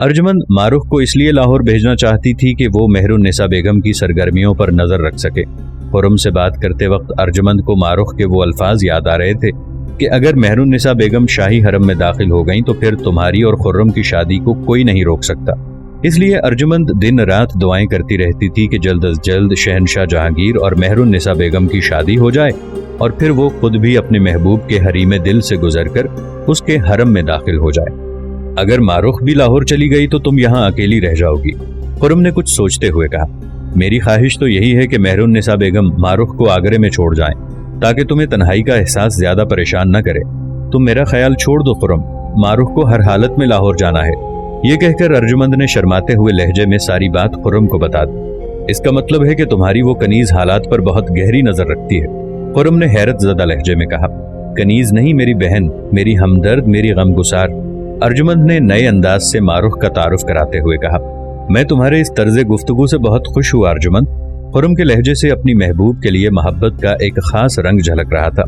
अर्जुमंद मारुख को इसलिए लाहौर भेजना चाहती थी कि वो मेहरुन्निसा बेगम की सरगर्मियों पर नजर रख सके। खुर्रम से बात करते वक्त अर्जुमंद को मारुख के वो अल्फाज याद आ रहे थे कि अगर मेहरुन्निसा बेगम शाही हरम में दाखिल हो गईं तो फिर तुम्हारी और खुर्रम की शादी को कोई नहीं रोक सकता। इसलिए अर्जुमंद दिन रात दुआएं करती रहती थी कि जल्द अज जल्द शहनशाह जहांगीर और मेहरुन्निसा बेगम की शादी हो जाए और फिर वो खुद भी अपने महबूब के हरीम दिल से गुजरकर उसके हरम में दाखिल हो जाए। अगर मारुख भी लाहौर चली गई तो तुम यहाँ अकेली रह जाओगी। खुर्रम ने कुछ सोचते हुए कहा, मेरी ख्वाहिश तो यही है कि मेहरुन्निसा बेगम मारुख को आगरे में छोड़ जाएं, ताकि तुम्हें तन्हाई का एहसास ज्यादा परेशान न करे। तुम मेरा ख्याल छोड़ दो खुर्रम, मारुख को हर हालत में लाहौर जाना है। ये कहकर अर्जुमंद ने शर्माते हुए लहजे में सारी बात खुर्रम को बता दी। इसका मतलब है कि तुम्हारी वो कनीज हालात पर बहुत गहरी नजर रखती है। खुर्रम ने हैरत ज़दा लहजे में कहा, कनीज नहीं, मेरी बहन, मेरी हमदर्द, मेरी गमगुसार। अर्जुमंद ने नए अंदाज से मारुख का तारुफ कराते हुए कहा, मैं तुम्हारे इस तर्ज गुफ्तगू से बहुत खुश हुआ अर्जुमंद। खुर्रम के लहजे से अपनी महबूब के लिए मोहब्बत का एक खास रंग झलक रहा था।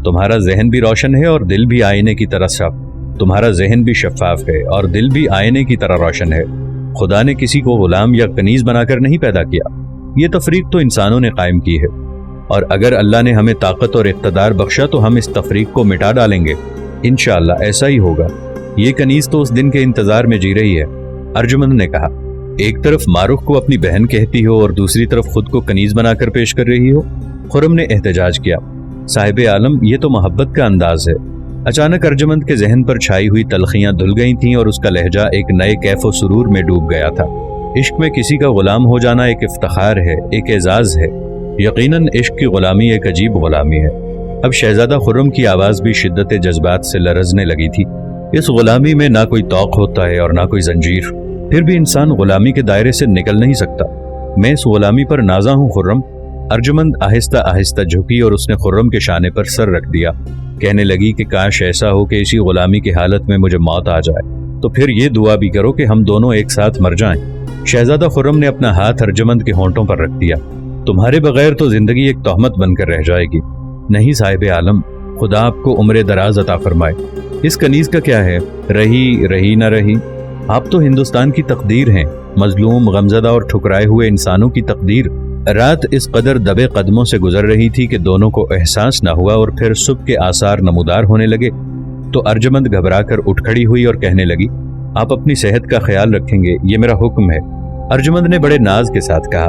तुम्हारा जहन भी रोशन है और दिल भी आईने की तरह साफ। तुम्हारा जहन भी शफाफ है और दिल भी आईने की तरह रोशन है। खुदा ने किसी को गुलाम या कनीज बनाकर नहीं पैदा किया। ये तफरीक तो इंसानों ने कायम की है, और अगर अल्लाह ने हमें ताकत और इख्तदार बख्शा तो हम इस तफरीक को मिटा डालेंगे। इंशाअल्लाह ऐसा ही होगा। ये कनीज तो उस दिन के इंतजार में जी रही है। अर्जुमंद ने कहा, एक तरफ मारुख को अपनी बहन कहती हो और दूसरी तरफ खुद को कनीज बनाकर पेश कर रही हो। खुर्रम ने एहतजाज किया, साहिब आलम, ये तो मोहब्बत का अंदाज है। अचानक अर्जुमंद के जहन पर छाई हुई तलखियां धुल गई थीं और उसका लहजा एक नए कैफ व सुरूर में डूब गया था। इश्क में किसी का गुलाम हो जाना एक इफ्तिखार है, एक एजाज है। यकीनन इश्क की गुलामी एक अजीब गुलामी है। अब शहजादा खुर्रम की आवाज भी शिद्दत जज्बात से लरजने लगी थी। इस गुलामी में ना कोई तौक होता है और ना कोई जंजीर, फिर भी इंसान गुलामी के दायरे से निकल नहीं सकता। मैं इस गुलामी पर नाजा हूँ खुर्रम। अर्जुमंद आहिस्ता आहिस्ता झुकी और उसने खुर्रम के शाने पर सर रख दिया। कहने लगी कि काश ऐसा हो कि इसी गुलामी की हालत में मुझे मौत आ जाए, तो फिर ये दुआ भी करो कि हम दोनों एक साथ मर जाएं। शहजादा खुर्रम ने अपना हाथ अर्जुमंद के होंठों पर रख दिया। तुम्हारे बगैर तो जिंदगी एक तोहमत बनकर रह जाएगी। नहीं साहिब आलम, खुदा आपको उम्र दराज अता फरमाए। इस कनीज का क्या है, रही न रही। आप तो हिंदुस्तान की तकदीर हैं, मजलूम, गमजदा और ठुकराए हुए इंसानों की तकदीर। रात इस कदर दबे कदमों से गुजर रही थी कि दोनों को एहसास न हुआ और फिर सुबह के आसार नमूदार होने लगे तो अर्जुमंद घबराकर उठ खड़ी हुई और कहने लगी, आप अपनी सेहत का ख्याल रखेंगे, ये मेरा हुक्म है। अर्जुमंद ने बड़े नाज के साथ कहा,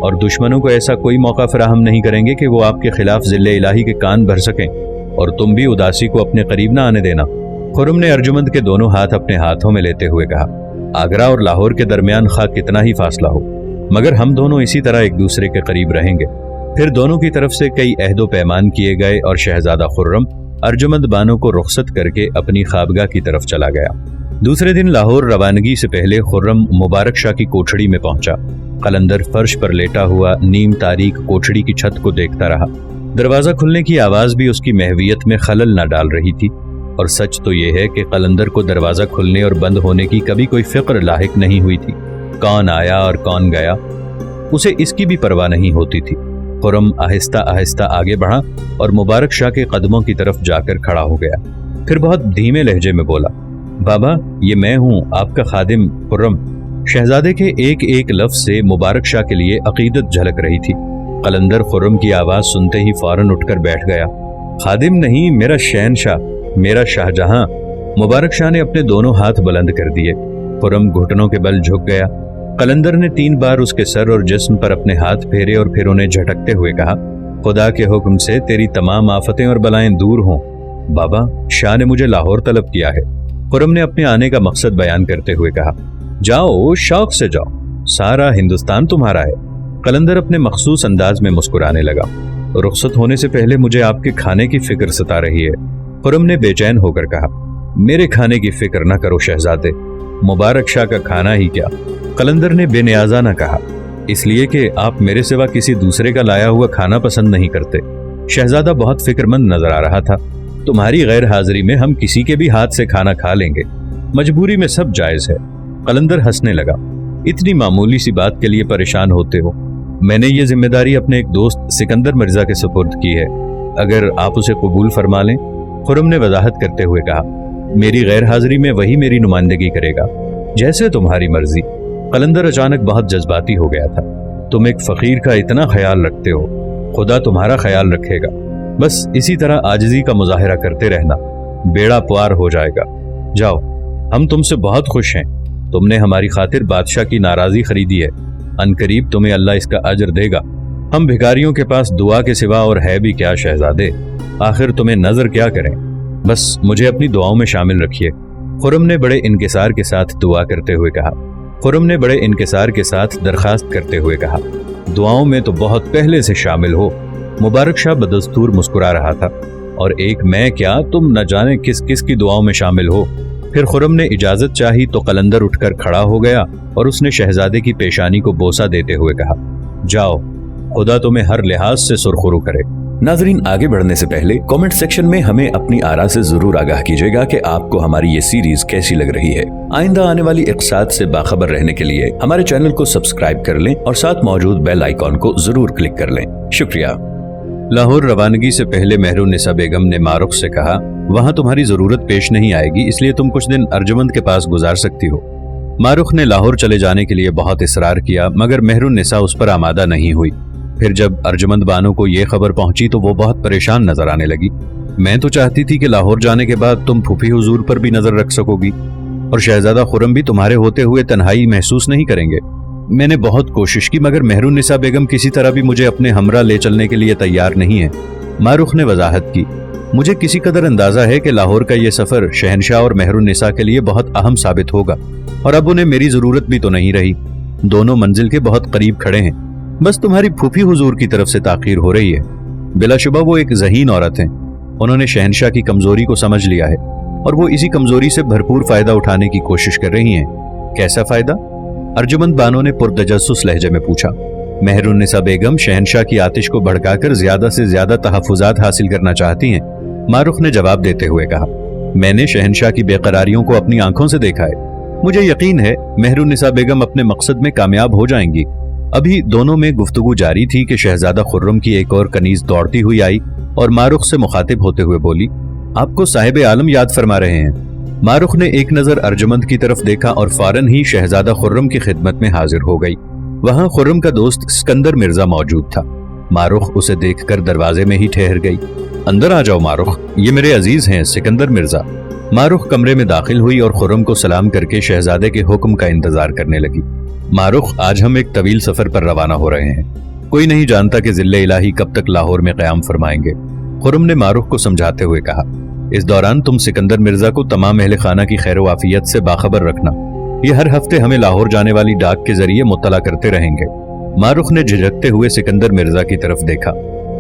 और दुश्मनों को ऐसा कोई मौका फराहम नहीं करेंगे कि वो आपके खिलाफ जिल्ले इलाही के कान भर सकें, और तुम भी उदासी को अपने करीब न आने देना। खुर्रम ने अर्जुमंद के दोनों हाथ अपने हाथों में लेते हुए कहा, आगरा और लाहौर के दरमियान खा कितना ही फासला हो, मगर हम दोनों इसी तरह एक दूसरे के करीब रहेंगे। फिर दोनों की तरफ से कई अहदो पैमान किए गए और शहजादा खुर्रम अर्जुमंद बानो को रुखसत करके अपनी ख्वाबगाह की तरफ चला गया। दूसरे दिन लाहौर रवानगी से पहले खुर्रम मुबारक शाह की कोठड़ी में पहुंचा। कलंदर फर्श पर लेटा हुआ नीम तारीक कोठड़ी की छत को देखता रहा। दरवाजा खुलने की आवाज भी उसकी महवियत में खलल न डाल रही थी, और सच तो यह है कि कलंदर को दरवाजा खुलने और बंद होने की कभी कोई फिक्र लाहिक नहीं हुई थी। कौन आया और कौन गया उसे इसकी भी परवाह नहीं होती थी। खुर्रम आहिस्ता आहिस्ता आगे बढ़ा और मुबारक शाह के कदमों की तरफ जाकर खड़ा हो गया। फिर बहुत धीमे लहजे में बोला, बाबा, ये मैं हूँ, आपका खादिम खुर्रम। शहजादे के एक एक लफ्ज से मुबारक शाह के लिए अकीदत झलक रही थी। कलंदर खुर्रम की आवाज सुनते ही फौरन उठकर बैठ गया। खादिम नहीं, मेरा शहनशाह, मेरा शाहजहां। मुबारक शाह ने अपने दोनों हाथ बुलंद कर दिए। खुर्रम घुटनों के बल झुक गया। कलंदर ने 3 बार उसके सर और जिस्म पर अपने हाथ फेरे और फिर उन्हें झटकते हुए कहा, खुदा के हुक्म से तेरी तमाम आफतें और बलाएं दूर हों। बाबा, शाह ने मुझे लाहौर तलब किया है। खुर्रम ने अपने आने का मकसद बयान करते हुए कहा, जाओ, शौक से जाओ, सारा हिंदुस्तान तुम्हारा है। कलंदर अपने मखसूस अंदाज में मुस्कुराने लगा। रुखसत होने से पहले मुझे आपके खाने की फिक्र सता रही है। खुर्रम ने बेचैन होकर कहा, मेरे खाने की फिक्र न करो शहजादे, मुबारक शाह का खाना ही क्या। कलंदर ने बेनियाजा कहा, इसलिए कि आप मेरे सिवा किसी दूसरे का लाया हुआ खाना पसंद नहीं करते। शहजादा बहुत फिक्रमंद नजर आ रहा था। तुम्हारी गैर हाजिरी में हम किसी के भी हाथ से खाना खा लेंगे, मजबूरी में सब जायज है। कलंदर हंसने लगा, इतनी मामूली सी बात के लिए परेशान होते हो। मैंने ये जिम्मेदारी अपने एक दोस्त सिकंदर मिर्जा के सुपुर्द की है, अगर आप उसे कबूल फरमा लें। खुर्रम ने वजाहत करते हुए कहा, मेरी गैर हाजिरी में वही मेरी नुमाइंदगी करेगा। जैसे तुम्हारी मर्जी। कलंदर अचानक बहुत जज्बाती हो गया था। तुम एक फकीर का इतना ख्याल रखते हो, खुदा तुम्हारा ख्याल रखेगा। बस इसी तरह आजिज़ी का मुजाहिरा करते रहना, बेड़ा पार हो जाएगा। जाओ, हम तुमसे बहुत खुश हैं। तुमने हमारी खातिर बादशाह की नाराज़ी खरीदी है। अनकरीब तुम्हें अल्लाह इसका अजर देगा। हम भिखारियों के पास दुआ के सिवा और है भी क्या शहजादे? आखिर तुम्हें नजर क्या करें? बस मुझे अपनी दुआओं में शामिल रखिए। खुर्रम ने बड़े इनकिसार के साथ दुआ करते हुए कहा। खुर्रम ने बड़े इनकिसार के साथ दरखास्त करते हुए कहा, दुआओं में तो बहुत पहले से शामिल हो। मुबारक शाह बदस्तूर मुस्कुरा रहा था, और एक मैं क्या तुम न जाने किस किस की दुआओं में शामिल हो। फिर खुर्रम ने इजाजत चाही तो कलंदर उठकर खड़ा हो गया और उसने शहजादे की पेशानी को बोसा देते हुए कहा, जाओ, खुदा तुम्हें हर लिहाज से सुरखुरू करे। नाजरीन, आगे बढ़ने से पहले कमेंट सेक्शन में हमें अपनी आरा से जरूर आगाह कीजिएगा कि आपको हमारी ये सीरीज कैसी लग रही है। आइंदा आने वाली इक़्साद से बाखबर रहने के लिए हमारे चैनल को सब्सक्राइब कर लें और साथ मौजूद बेल आइकॉन को जरूर क्लिक कर लें। शुक्रिया। लाहौर रवानगी से पहले मेहरुन्निसा बेगम ने मारुख से कहा, वहाँ तुम्हारी जरूरत पेश नहीं आएगी, इसलिए तुम कुछ दिन अर्जुमंद के पास गुजार सकती हो। मारुख ने लाहौर चले जाने के लिए बहुत इसरार किया, मगर मेहरुन्निसा उस पर आमादा नहीं हुई। फिर जब अर्जुमंद बानो को ये खबर पहुंची तो वो बहुत परेशान नजर आने लगी। मैं तो चाहती थी कि लाहौर जाने के बाद तुम फूफी हुजूर पर भी नजर रख सकोगी और शहजादा खुर्रम भी तुम्हारे होते हुए तन्हाई महसूस नहीं करेंगे। मैंने बहुत कोशिश की, मगर मेहरुन्निसा बेगम किसी तरह भी मुझे अपने हमरा ले चलने के लिए तैयार नहीं है। मारुख ने वजाहत की, मुझे किसी कदर अंदाजा है कि लाहौर का ये सफर शहनशाह और मेहरुन्निसा के लिए बहुत अहम साबित होगा, और अब उन्हें मेरी जरूरत भी तो नहीं रही। दोनों मंजिल के बहुत करीब खड़े हैं। बस तुम्हारी फूफी हुजूर की तरफ से ताखीर हो रही है। बिलाशुबा वो एक ज़हीन औरत हैं। उन्होंने शहनशाह की कमजोरी को समझ लिया है और वो इसी कमजोरी से भरपूर फायदा उठाने की कोशिश कर रही हैं। कैसा फायदा? अर्जुमंद बानो ने पुरतजस्सुस लहजे में पूछा। मेहरुन्निसा बेगम शहनशाह की आतिश को भड़काकर ज्यादा से ज्यादा तहफुजात हासिल करना चाहती हैं। मारुख ने जवाब देते हुए कहा, मैंने शहनशाह की बेकरारियों को अपनी आंखों से देखा है। मुझे यकीन है मेहरुन्निसा बेगम अपने मकसद में कामयाब हो जाएंगी। अभी दोनों में गुफ्तगू जारी थी कि शहजादा खुर्रम की एक और कनीज दौड़ती हुई आई और मारुख से मुखातिब होते हुए बोली, आपको साहिब आलम याद फरमा रहे हैं। मारुख ने एक नजर अर्जुमंद की तरफ देखा और फौरन ही शहजादा खुर्रम की खिदमत में हाजिर हो गई। वहां खुर्रम का दोस्त सिकंदर मिर्जा मौजूद था। मारुख उसे देखकर दरवाजे में ही ठहर गई। अंदर आ जाओ मारुख, ये मेरे अजीज हैं सिकंदर मिर्जा। मारुख कमरे में दाखिल हुई और खुर्रम को सलाम करके शहजादे के हुक्म का इंतजार करने लगी। मारुख, आज हम एक तवील सफर पर रवाना हो रहे हैं। कोई नहीं जानता कि जिल्ले इलाही कब तक लाहौर में क़याम फरमाएंगे। खुर्रम ने मारुख को समझाते हुए कहा, इस दौरान तुम सिकंदर मिर्जा को तमाम अहले खाना की खैर वाफियत से बाखबर रखना। ये हर हफ्ते हमें लाहौर जाने वाली डाक के जरिए मुत्तला करते रहेंगे। मारुख ने झिझकते हुए सिकंदर मिर्जा की तरफ देखा।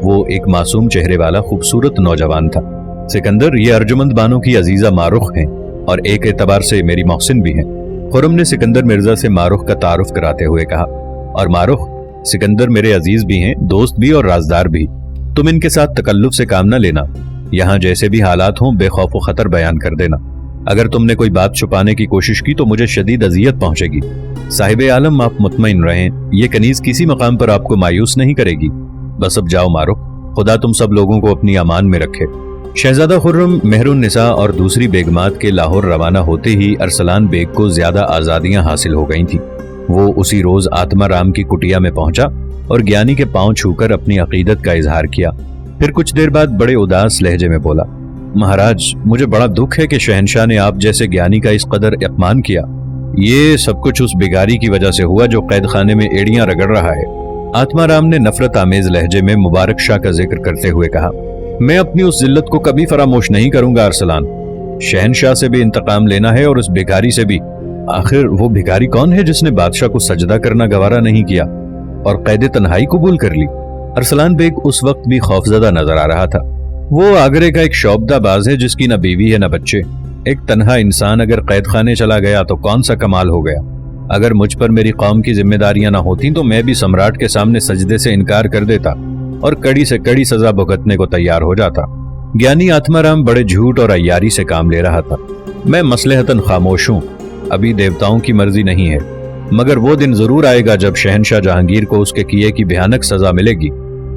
वो एक मासूम चेहरे वाला खूबसूरत नौजवान था। सिकंदर, ये अर्जुमंद बानो की अजीजा मारुख हैं और एक एतबार से मेरी मोहसिन भी हैं। खुर्रम ने सिकंदर मिर्जा से मारुख का तारुफ कराते हुए कहा, और मारुख, सिकंदर मेरे अजीज भी हैं, दोस्त भी और राजदार भी। तुम इनके साथ तकल्लुफ से काम न लेना। यहाँ जैसे भी हालात हों बेखौफ व खतर बयान कर देना। अगर तुमने कोई बात छुपाने की कोशिश की तो मुझे शदीद अजियत पहुंचेगी। साहिब आलम, आप मुतमईन रहें, ये कनीज किसी मकाम पर आपको मायूस नहीं करेगी। बस अब जाओ मारुख, खुदा तुम सब लोगों को अपनी अमान में रखे। शहजादा खुर्रम, मेहरुन्निसा और दूसरी बेगमात के लाहौर रवाना होते ही अरसलान बेग को ज्यादा आजादियां हासिल हो गई थीं। वो उसी रोज आत्मा राम की कुटिया में पहुंचा और ज्ञानी के पांव छूकर अपनी अकीदत का इजहार किया। फिर कुछ देर बाद बड़े उदास लहजे में बोला, महाराज, मुझे बड़ा दुख है कि शहनशाह ने आप जैसे ज्ञानी का इस कदर अपमान किया। ये सब कुछ उस बिगारी की वजह से हुआ जो कैद खाने में एड़ियां रगड़ रहा है। आत्मा राम ने नफरत आमेज लहजे में मुबारक शाह का जिक्र करते हुए कहा, मैं अपनी उस जिल्लत को कभी फरामोश नहीं करूंगा अरसलान। शहनशाह से भी इंतकाम लेना है और उस भिखारी से भी। आखिर वो भिखारी कौन है जिसने बादशाह को सजदा करना गवारा नहीं किया और कैद तन्हाई कबूल कर ली? अरसलान बेग उस वक्त भी खौफजदा नजर आ रहा था। वो आगरे का एक शौबदाबाज है जिसकी न बीवी है न बच्चे। एक तन्हा इंसान अगर कैद खाने चला गया तो कौन सा कमाल हो गया। अगर मुझ पर मेरी कौम की जिम्मेदारियां न होती तो मैं भी सम्राट के सामने सजदे से इनकार कर देता और कड़ी से कड़ी सजा भुगतने को तैयार हो जाता। ज्ञानी आत्माराम बड़े झूठ और अय्यारी से काम ले रहा था। मैं मसलहतन खामोश हूँ, अभी देवताओं की मर्जी नहीं है, मगर वो दिन जरूर आएगा जब शहनशाह जहांगीर को उसके किए की भयानक सजा मिलेगी।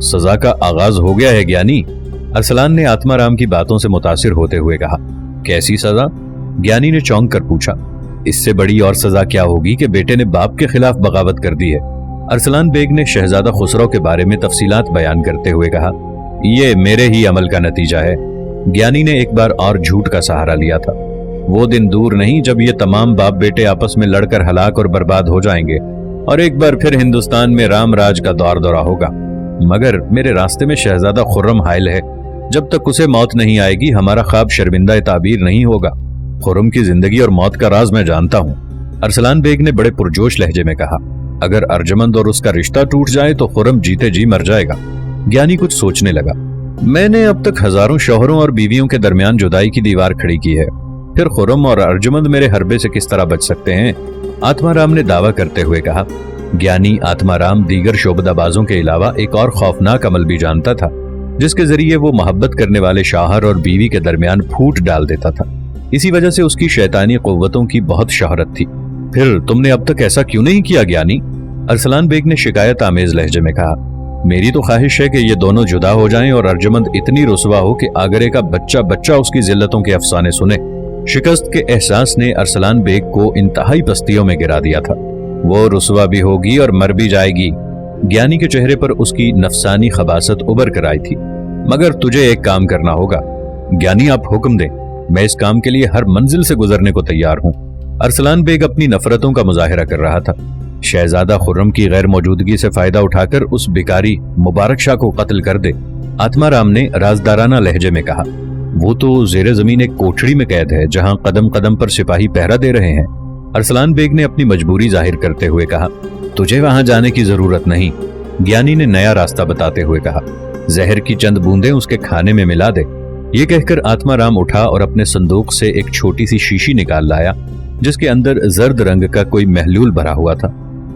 सजा का आगाज हो गया है ज्ञानी। अरसलान ने आत्माराम की बातों से मुतासिर होते हुए कहा, कैसी सजा? ज्ञानी ने चौंक कर पूछा। اس سے بڑی اور سزا کیا ہوگی کہ بیٹے نے باپ کے خلاف بغاوت کر دی ہے۔ ارسلان بیگ نے شہزادہ خسرو کے بارے میں تفصیلات بیان کرتے ہوئے کہا، یہ میرے ہی عمل کا نتیجہ ہے۔ گیانی نے ایک بار اور جھوٹ کا سہارا لیا تھا۔ وہ دن دور نہیں جب یہ تمام باپ بیٹے آپس میں لڑ کر ہلاک اور برباد ہو جائیں گے اور ایک بار پھر ہندوستان میں رام راج کا دور دورہ ہوگا۔ مگر میرے راستے میں شہزادہ خرم حائل ہے۔ جب تک اسے موت نہیں آئے گی ہمارا خواب شرمندہ تعبیر نہیں ہوگا۔ خرم کی زندگی اور موت کا راز میں جانتا ہوں۔ ارسلان بیگ نے بڑے پرجوش لہجے میں کہا، اگر ارجمند اور اس کا رشتہ ٹوٹ جائے تو خرم جیتے جی مر جائے گا۔ گیانی کچھ سوچنے لگا۔ میں نے اب تک ہزاروں شوہروں اور بیویوں کے درمیان جدائی کی دیوار کھڑی کی ہے، پھر خرم اور ارجمند میرے حربے سے کس طرح بچ سکتے ہیں؟ آتما رام نے دعویٰ کرتے ہوئے کہا۔ گیانی آتما رام دیگر شعبدہ بازوں کے علاوہ ایک اور خوفناک عمل بھی جانتا تھا، جس کے ذریعے وہ محبت کرنے والے شوہر اور بیوی کے درمیان پھوٹ ڈال دیتا تھا۔ اسی وجہ سے اس کی شیطانی قوتوں کی بہت شہرت تھی۔ پھر تم نے اب تک ایسا کیوں نہیں کیا گیانی؟ ارسلان بیگ نے شکایت آمیز لہجے میں کہا، میری تو خواہش ہے کہ یہ دونوں جدا ہو جائیں اور ارجمند اتنی رسوا ہو کہ آگرے کا بچہ بچہ اس کی ذلتوں کے افسانے سنے۔ شکست کے احساس نے ارسلان بیگ کو انتہائی پستیوں میں گرا دیا تھا۔ وہ رسوا بھی ہوگی اور مر بھی جائے گی۔ گیانی کے چہرے پر اس کی نفسانی خباثت ابھر کر آئی تھی۔ مگر تجھے ایک کام کرنا ہوگا۔ گیانی آپ حکم دیں، میں اس کام کے لیے ہر منزل سے گزرنے کو تیار ہوں۔ ارسلان بیگ اپنی نفرتوں کا مظاہرہ کر رہا تھا۔ شہزادہ خرم کی غیر موجودگی سے فائدہ اٹھا کر اس بیکاری مبارک شاہ کو قتل کر دے۔ آتما رام نے رازدارانہ لہجے میں کہا، وہ تو زیر زمین ایک کوٹھڑی میں قید ہے جہاں قدم قدم پر سپاہی پہرا دے رہے ہیں۔ ارسلان بیگ نے اپنی مجبوری ظاہر کرتے ہوئے کہا، تجھے وہاں جانے کی ضرورت نہیں۔ گیانی نے نیا راستہ بتاتے ہوئے کہا، زہر کی چند بوندیں اس کے کھانے میں ملا دے۔ یہ کہہ کر آتما رام اٹھا اور اپنے صندوق سے ایک چھوٹی سی شیشی نکال لایا جس کے اندر زرد رنگ کا کوئی محلول بھرا ہوا تھا۔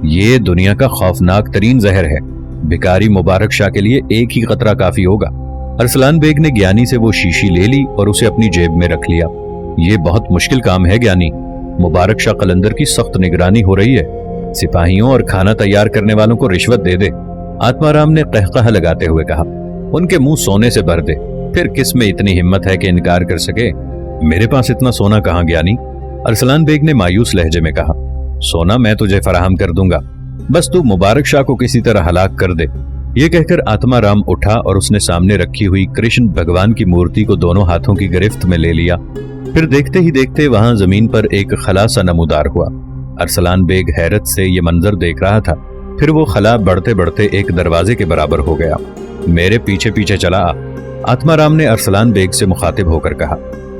یہ دنیا کا خوفناک ترین زہر ہے، بھکاری مبارک شاہ کے لیے ایک ہی قطرہ کافی ہوگا۔ ارسلان بیگ نے گیانی سے وہ شیشی لے لی اور اسے اپنی جیب میں رکھ لیا۔ یہ بہت مشکل کام ہے گیانی، مبارک شاہ قلندر کی سخت نگرانی ہو رہی ہے۔ سپاہیوں اور کھانا تیار کرنے والوں کو رشوت دے دے۔ آتما رام نے قہقہ لگاتے ہوئے کہا، ان کے منہ سونے سے بھر دے، پھر کس میں اتنی ہمت ہے کہ انکار کر سکے؟ میرے پاس اتنا سونا کہاں گیانی؟ ارسلان بیگ نے مایوس لہجے میں کہا، سونا میں تجھے فراہم کر دوں گا، بس تو مبارک شاہ کو کسی طرح ہلاک کر دے۔ یہ کہہ کر آتما رام اٹھا اور اس نے سامنے رکھی ہوئی کرشن بھگوان کی مورتی کو دونوں ہاتھوں کی گرفت میں لے لیا۔ پھر دیکھتے ہی دیکھتے وہاں زمین پر ایک خلا سا نمودار ہوا۔ ارسلان بیگ حیرت سے یہ منظر دیکھ رہا تھا۔ پھر وہ خلا بڑھتے بڑھتے ایک دروازے کے برابر ہو گیا۔ میرے پیچھے پیچھے چلا آ، آتما رام نے ارسلان بیگ سے مخاطب ہو کر کہا۔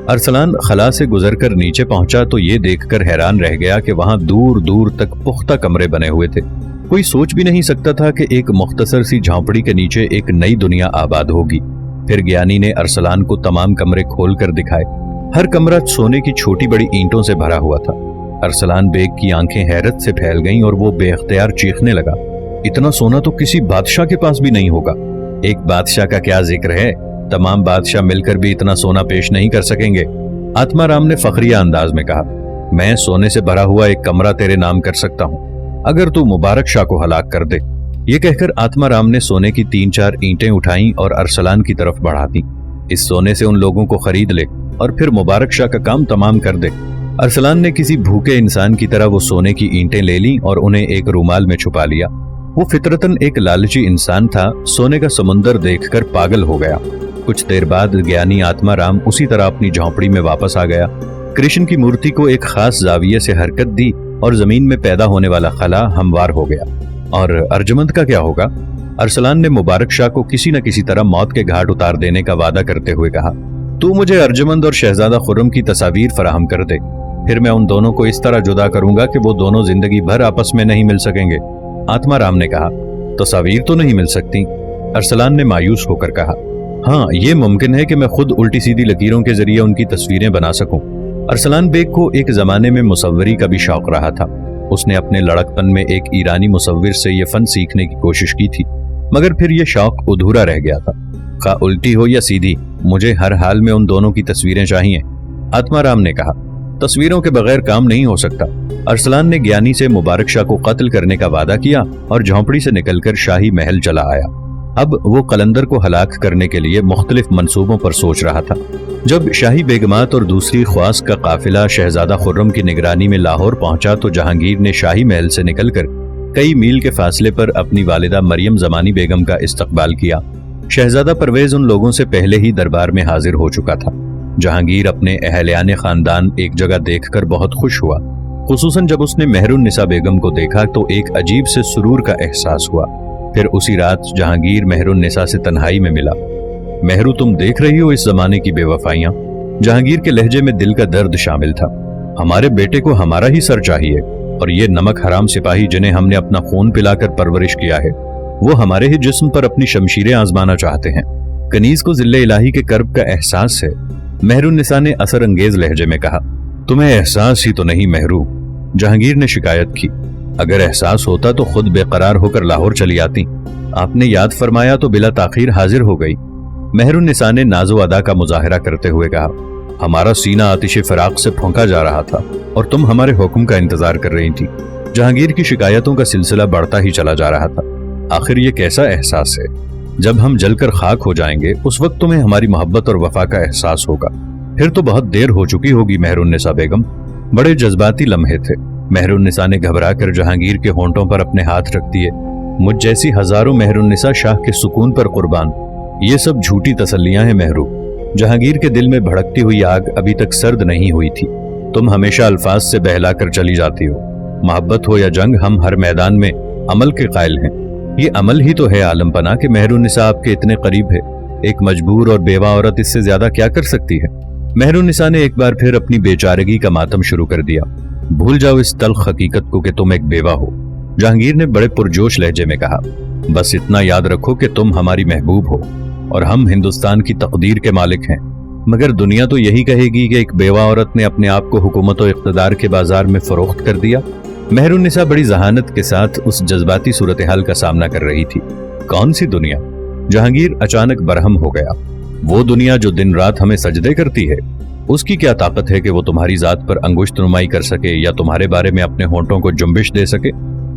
ارسلان خلا سے گزر کر نیچے پہنچا تو یہ دیکھ کر حیران رہ گیا کہ وہاں دور دور تک پختہ کمرے بنے ہوئے تھے۔ کوئی سوچ بھی نہیں سکتا تھا کہ ایک مختصر سی جھونپڑی کے نیچے ایک نئی دنیا آباد ہوگی۔ پھر گیانی نے ارسلان کو تمام کمرے کھول کر دکھائے۔ ہر کمرہ سونے کی چھوٹی بڑی اینٹوں سے بھرا ہوا تھا۔ ارسلان بیگ کی آنکھیں حیرت سے پھیل گئیں اور وہ بے اختیار چیخنے لگا، اتنا سونا تو کسی بادشاہ کے پاس بھی نہیں ہوگا۔ ایک بادشاہ کا کیا ذکر ہے، تمام بادشاہ مل کر بھی اتنا سونا پیش نہیں کر سکیں گے۔ آتما رام نے فخریہ انداز میں کہا، میں سونے سے بھرا ہوا ایک کمرہ تیرے نام کر سکتا ہوں اگر تو مبارک شاہ کو ہلاک کر دے۔ یہ کہہ کر آتما رام نے سونے کی 3-4 اینٹیں اٹھائیں اور ارسلان کی طرف بڑھا دیں۔ اس سونے سے ان لوگوں کو خرید لے اور پھر مبارک شاہ کا کام تمام کر دے۔ ارسلان نے کسی بھوکے انسان کی طرح وہ سونے کی اینٹیں لے لیں اور انہیں ایک رومال میں چھپا لیا۔ وہ فطرتاً ایک لالچی انسان تھا، سونے کا سمندر دیکھ کر پاگل ہو گیا۔ کچھ دیر بعد گیانی آتما رام اسی طرح اپنی جھونپڑی میں واپس آ گیا۔ کرشن کی مورتی کو ایک خاص زاویے سے حرکت دی اور زمین میں پیدا ہونے والا خلا ہموار ہو گیا۔ اور ارجمند کا کیا ہوگا؟ ارسلان نے مبارک شاہ کو کسی نہ کسی طرح موت کے گھاٹ اتار دینے کا وعدہ کرتے ہوئے کہا، تو مجھے ارجمند اور شہزادہ خرم کی تصاویر فراہم کر دے، پھر میں ان دونوں کو اس طرح جدا کروں گا کہ وہ دونوں زندگی بھر آپس میں نہیں مل سکیں گے۔ آتما رام نے کہا، تصاویر تو نہیں مل سکتی۔ ارسلان نے مایوس ہو کر کہا، ہاں یہ ممکن ہے کہ میں خود الٹی سیدھی لکیروں کے ذریعے ان کی تصویریں بنا سکوں۔ ارسلان بیگ کو ایک زمانے میں مصوری کا بھی شوق رہا تھا۔ اس نے اپنے لڑکپن میں ایک ایرانی مصور سے یہ فن سیکھنے کی کوشش کی تھی، مگر پھر یہ شوق ادھورا رہ گیا تھا۔ خواہ الٹی ہو یا سیدھی، مجھے ہر حال میں ان دونوں کی تصویریں چاہیے۔ آتما رام نے کہا، تصویروں کے بغیر کام نہیں ہو سکتا۔ ارسلان نے گیانی سے مبارک شاہ کو قتل کرنے کا وعدہ کیا اور جھونپڑی سے نکل کر شاہی محل چلا آیا۔ اب وہ قلندر کو ہلاک کرنے کے لیے مختلف منصوبوں پر سوچ رہا تھا۔ جب شاہی بیگمات اور دوسری خواص کا قافلہ شہزادہ خرم کی نگرانی میں لاہور پہنچا تو جہانگیر نے شاہی محل سے نکل کر کئی میل کے فاصلے پر اپنی والدہ مریم زمانی بیگم کا استقبال کیا۔ شہزادہ پرویز ان لوگوں سے پہلے ہی دربار میں حاضر ہو چکا تھا۔ جہانگیر اپنے اہلیان خاندان ایک جگہ دیکھ کر بہت خوش ہوا، خصوصاً جب اس نے مہر النساء بیگم کو دیکھا تو ایک عجیب سے سرور کا احساس ہوا۔ پھر اسی رات جہانگیر مہر النساء سے تنہائی میں ملا۔ مہرو، تم دیکھ رہی ہو اس زمانے کی بے وفائیاں؟ جہانگیر کے لہجے میں دل کا درد شامل تھا۔ ہمارے بیٹے کو ہمارا ہی سر چاہیے، اور یہ نمک حرام سپاہی جنہیں ہم نے اپنا خون پلا کر پرورش کیا ہے، وہ ہمارے ہی جسم پر اپنی شمشیریں آزمانا چاہتے ہیں۔ کنیز کو ذل الہی کے کرب کا احساس ہے، مہر النساء نے اثر انگیز لہجے میں کہا۔ تمہیں احساس ہی تو نہیں مہرو، جہانگیر نے شکایت کی۔ اگر احساس ہوتا تو خود بے قرار ہو کر لاہور چلی آتی، آپ نے یاد فرمایا تو بلا تاخیر حاضر ہو گئی۔ مہر النساء نے ناز و ادا کا مظاہرہ کرتے ہوئے کہا، ہمارا سینہ آتش فراق سے پھونکا جا رہا تھا اور تم ہمارے حکم کا انتظار کر رہی تھی۔ جہانگیر کی شکایتوں کا سلسلہ بڑھتا ہی چلا جا رہا تھا۔ آخر یہ کیسا احساس ہے؟ جب ہم جل کر خاک ہو جائیں گے اس وقت تمہیں ہماری محبت اور وفا کا احساس ہوگا۔ پھر تو بہت دیر ہو چکی ہوگی مہر النساء بیگم۔ بڑے جذباتی لمحے تھے۔ مہر النساء نے گھبرا کر جہانگیر کے ہونٹوں پر اپنے ہاتھ رکھ دیے۔ مجھ جیسی ہزاروں مہر النساء شاہ کے سکون پر قربان، یہ سب جھوٹی تسلیاں ہیں مہرو۔ جہانگیر کے دل میں بھڑکتی ہوئی آگ ابھی تک سرد نہیں ہوئی تھی۔ تم ہمیشہ الفاظ سے بہلا کر چلی جاتی ہو۔ محبت ہو یا جنگ، ہم ہر میدان میں عمل کے قائل ہیں۔ یہ عمل ہی تو ہے عالم پناہ کہ مہر النساء آپ کے اتنے قریب ہے۔ ایک مجبور اور بیوہ عورت اس سے زیادہ کیا کر سکتی ہے؟ مہر النساء نے ایک بار پھر اپنی بیچارگی کا ماتم شروع کر دیا۔ بھول جاؤ اس تلخ حقیقت کو کہ تم ایک بیوہ ہو، جہانگیر نے بڑے پرجوش لہجے میں کہا۔ بس اتنا یاد رکھو کہ تم ہماری محبوب ہو اور ہم ہندوستان کی تقدیر کے مالک ہیں۔ مگر دنیا تو یہی کہے گی کہ ایک بیوہ عورت نے اپنے آپ کو حکومت و اقتدار کے بازار میں فروخت کر دیا۔ مہر النساء بڑی ذہانت کے ساتھ اس جذباتی صورتحال کا سامنا کر رہی تھی۔ کون سی دنیا؟ جہانگیر اچانک برہم ہو گیا۔ وہ دنیا جو دن رات ہمیں سجدے کرتی ہے، اس کی کیا طاقت ہے کہ وہ تمہاری ذات پر انگشت نمائی کر سکے یا تمہارے بارے میں اپنے ہونٹوں کو جنبش دے سکے؟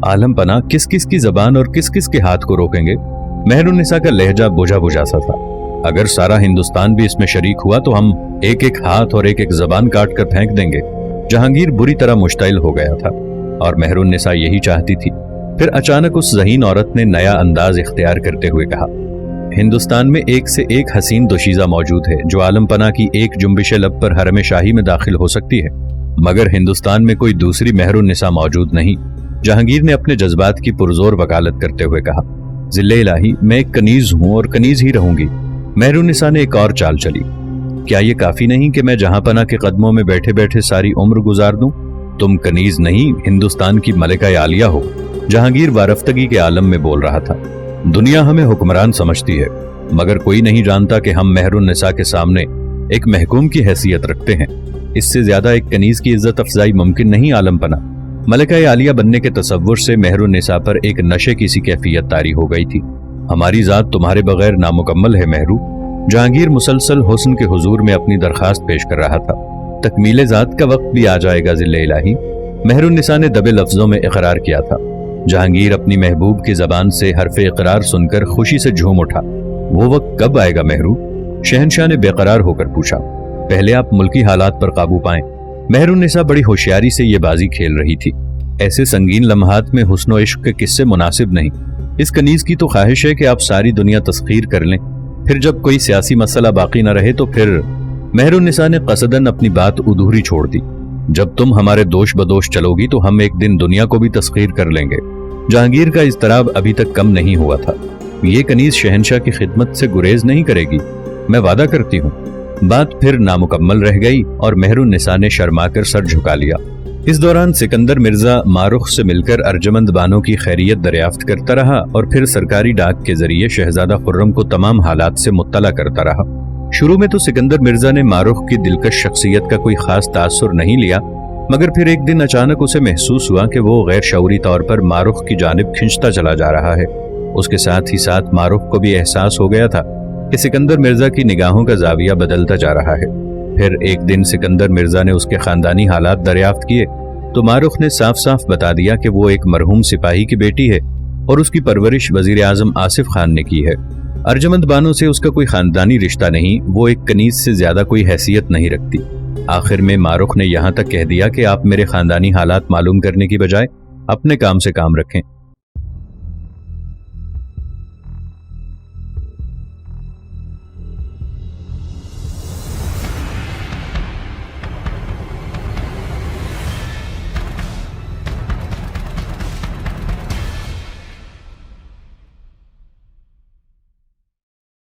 عالم پناہ کس کس کی زبان اور کس کس کے ہاتھ کو روکیں گے؟ مہر النساء کا لہجہ بجھا بجھا سا تھا۔ اگر سارا ہندوستان بھی اس میں شریک ہوا تو ہم ایک ایک ہاتھ اور ایک ایک زبان کاٹ کر پھینک دیں گے۔ جہانگیر بری طرح مشتعل ہو گیا تھا اور مہر النساء یہی چاہتی تھی۔ پھر اچانک اس ذہین عورت نے نیا انداز اختیار کرتے ہوئے کہا، ہندوستان میں ایک سے ایک حسین دوشیزہ موجود ہے جو عالم پناہ کی ایک جنبش لب پر حرم شاہی میں داخل ہو سکتی ہے، مگر ہندوستان میں کوئی دوسری مہر النساء موجود نہیں۔ جہانگیر نے اپنے جذبات کی پرزور وکالت کرتے ہوئے کہا، ذل الہی، میں ایک کنیز ہوں اور کنیز ہی رہوں گی۔ مہر النساء نے ایک اور چال چلی، کیا یہ کافی نہیں کہ میں جہاں پناہ کے قدموں میں بیٹھے بیٹھے ساری عمر گزار دوں؟ تم کنیز نہیں، ہندوستان کی ملکہ عالیہ ہو۔ جہانگیر وارفتگی کے عالم میں بول رہا تھا۔ دنیا ہمیں حکمران سمجھتی ہے، مگر کوئی نہیں جانتا کہ ہم مہر النساء کے سامنے ایک محکوم کی حیثیت رکھتے ہیں۔ اس سے زیادہ ایک کنیز کی عزت افزائی ممکن نہیں عالم پناہ۔ ملکہ عالیہ بننے کے تصور سے مہر النساء پر ایک نشے کی سی کیفیت طاری ہو گئی تھی۔ ہماری ذات تمہارے بغیر نامکمل ہے مہرو۔ جہانگیر مسلسل حسن کے حضور میں اپنی درخواست پیش کر رہا تھا۔ تکمیل ذات کا وقت بھی آ جائے گا ذل الہی، مہر النساء نے دبے لفظوں میں اقرار کیا تھا۔ جہانگیر اپنی محبوب کی زبان سے حرف اقرار سن کر خوشی سے جھوم اٹھا۔ وہ وقت کب آئے گا مہرو؟ شہنشاہ نے بے قرار ہو کر پوچھا۔ پہلے آپ ملکی حالات پر قابو پائیں۔ مہر النساء بڑی ہوشیاری سے یہ بازی کھیل رہی تھی۔ ایسے سنگین لمحات میں حسن و عشق کے قصے مناسب نہیں۔ اس کنیز کی تو خواہش ہے کہ آپ ساری دنیا تسخیر کر لیں، پھر جب کوئی سیاسی مسئلہ باقی نہ رہے تو پھر… مہر النساء نے قصدن اپنی بات ادھوری چھوڑ دی۔ جب تم ہمارے دوش بدوش چلو گی تو ہم ایک دن دنیا کو بھی تسخیر کر لیں گے۔ جہانگیر کا اضطراب ابھی تک کم نہیں ہوا تھا۔ یہ کنیز شہنشاہ کی خدمت سے گریز نہیں کرے گی، میں وعدہ کرتی ہوں۔ بات پھر نامکمل رہ گئی اور مہر النساء نے شرما کر سر جھکا لیا۔ اس دوران سکندر مرزا مارخ سے مل کر ارجمند بانو کی خیریت دریافت کرتا رہا اور پھر سرکاری ڈاک کے ذریعے شہزادہ خرم کو تمام حالات سے مطلع کرتا رہا۔ شروع میں تو سکندر مرزا نے مارخ کی دلکش شخصیت کا کوئی خاص تاثر نہیں لیا، مگر پھر ایک دن اچانک اسے محسوس ہوا کہ وہ غیر شعوری طور پر مارخ کی جانب کھنچتا چلا جا رہا ہے۔ اس کے ساتھ ہی ساتھ مارخ کو بھی احساس ہو گیا تھا کہ سکندر مرزا کی نگاہوں کا زاویہ بدلتا جا رہا ہے۔ پھر ایک دن سکندر مرزا نے اس کے خاندانی حالات دریافت کیے تو مارخ نے صاف صاف بتا دیا کہ وہ ایک مرحوم سپاہی کی بیٹی ہے और उसकी परवरिश वजीर आजम आसिफ खान ने की है। अर्जुमंद बानो से उसका कोई खानदानी रिश्ता नहीं, वो एक कनीज से ज्यादा कोई हैसियत नहीं रखती। आखिर में मारुख ने यहाँ तक कह दिया कि आप मेरे खानदानी हालात मालूम करने की बजाय अपने काम से काम रखें।